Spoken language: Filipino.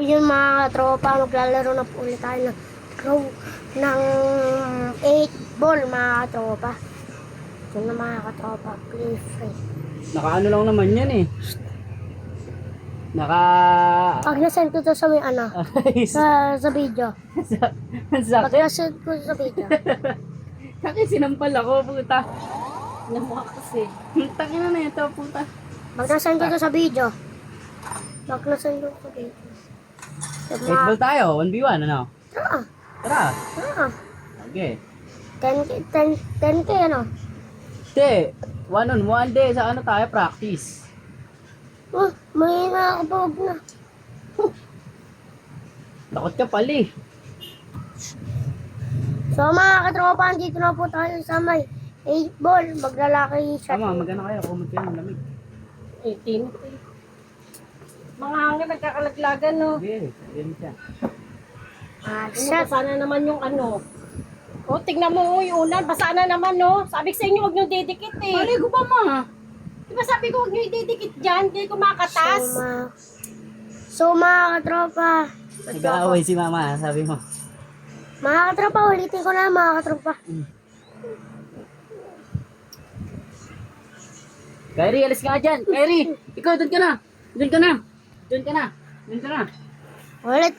Yun mga tropa, maglalaro na po ulit tayo ng 8 ball mga tropa. Yun na mga katropa, play free. Nakaano lang naman yan eh. Naka... Pag nasend ko to sa may ano, sa video. Pag Sakit. nasend ko sa video. Sakit, sinampal ako, puta. Namukha kasi. Tangina na ito, puta. Pag nasend ko to sa video. Pag nasend ko sa video. 8 ball tayo, 1v1, ano? Ah, Tara. ah. Okay. 10K ano? Te, 1-on-1 de, sa ano tayo, practice. Oh, may nakakabog na. Takot ka pali. So mga katropa, dito na po tayo sa may 8 ball. Maglalaki shot. Tama, magano kayo, kumot kayo ng lamig. 18. Mga hangin nagkakalaglagan, no? Okay, ganyan siya. Ano, Shot. basa na naman yung ano. O, tignan mo, yung unan, basa na naman, no? Sabi ko sa inyo, huwag nyo didikit, eh. Mali ko pa, ma. Diba sabi ko, huwag nyo ididikit dyan, hindi ko makatas. So mga katropa. Nag-aaway si mama, sabi mo. Mga katropa, ulitin ko na mga katropa. Kyrie, alis ka nga dyan. Kyrie, ikaw, doon ka na. Doon ka na. Doon ka na. Doon ka na. Ulit.